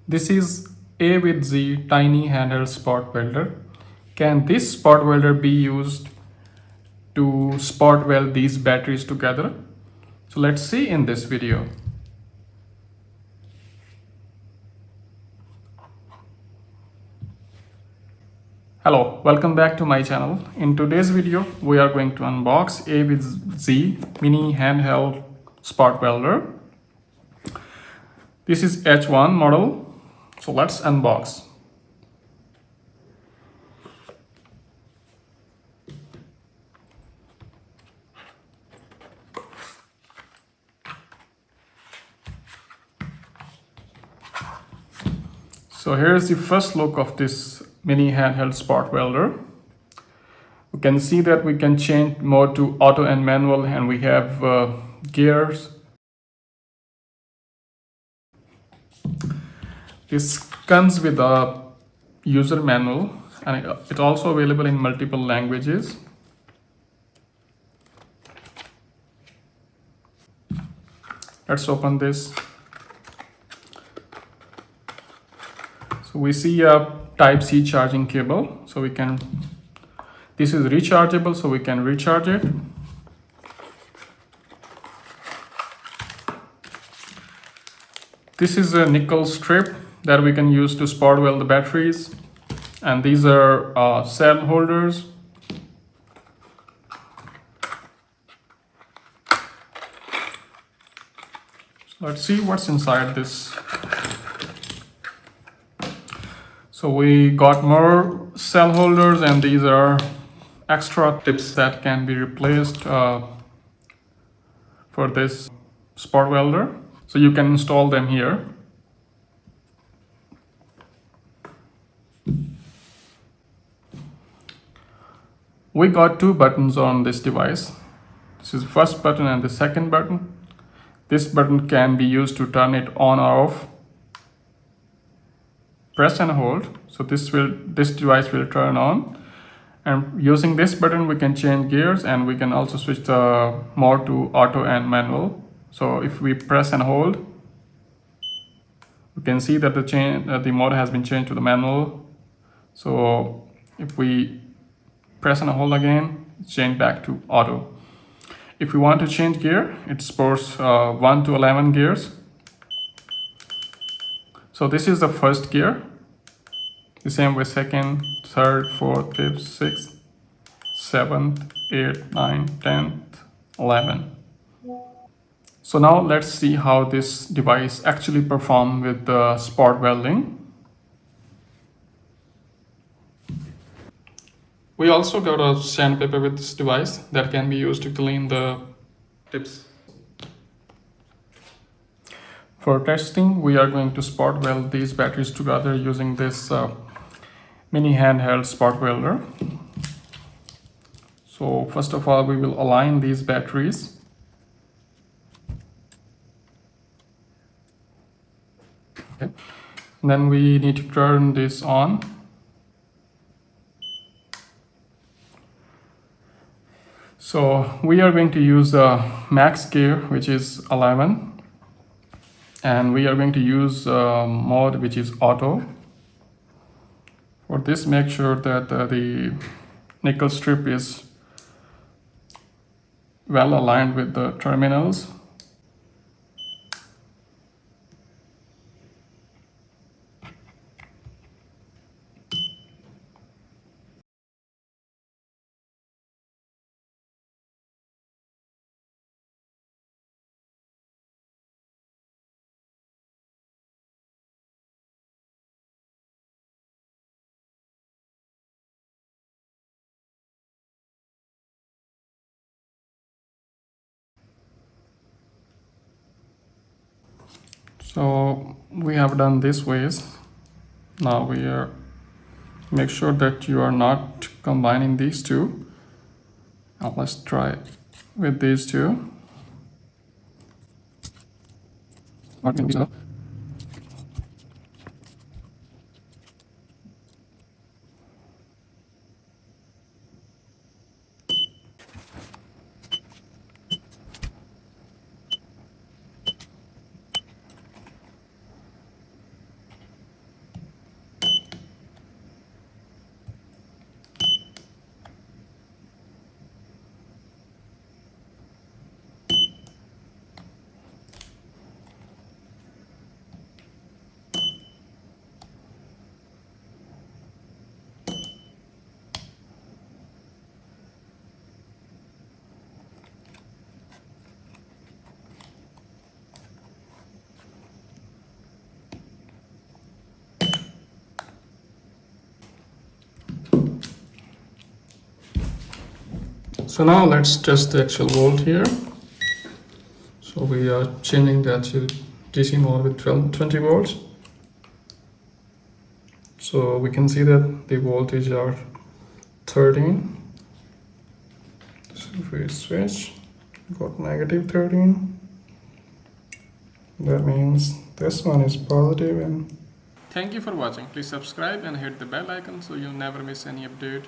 This is AWithZ tiny handheld spot welder. Can this spot welder be used to spot weld these batteries together? So let's see in this video. Hello, welcome back to my channel. In today's video, we are going to unbox AWithZ mini handheld spot welder. This is H1 model. So let's unbox. So here's the first look of this mini handheld spot welder. We can see that we can change mode to auto and manual, and we have gears. This comes with a user manual, and it's also available in multiple languages. Let's open this. So we see a Type-C charging cable. So this is rechargeable, so we can recharge it. This is a nickel strip that we can use to spot weld the batteries. And these are cell holders. So let's see what's inside this. So we got more cell holders, and these are extra tips that can be replaced for this spot welder. So you can install them here. We got two buttons on this device. This is the first button and the second button. This button can be used to turn it on or off. Press and hold. So this device will turn on. And using this button, we can change gears, and we can also switch the mode to auto and manual. So if we press and hold, we can see that the mode has been changed to the manual. So if we press and hold again, it's changed back to auto. If we want to change gear, it supports 1 to 11 gears. So this is the first gear. The same with second, third, fourth, fifth, sixth, seventh, 8th, 9th, 10th, 11th. So now let's see how this device actually performs with the spot welding. We also got a sandpaper with this device that can be used to clean the tips. For testing, we are going to spot weld these batteries together using this mini handheld spot welder. So first of all, we will align these batteries. Okay. Then we need to turn this on. So we are going to use the max gear, which is 11, and we are going to use mode which is auto. For this, make sure that the nickel strip is well aligned with the terminals. So we have done this ways. Now make sure that you are not combining these two. Now let's try with these two. So now let's test the actual volt here. So we are changing that to DC mode with 20 volts. So we can see that the voltage are 13. So if we switch, got negative 13. That means this one is positive. And thank you for watching. Please subscribe and hit the bell icon so you'll never miss any update.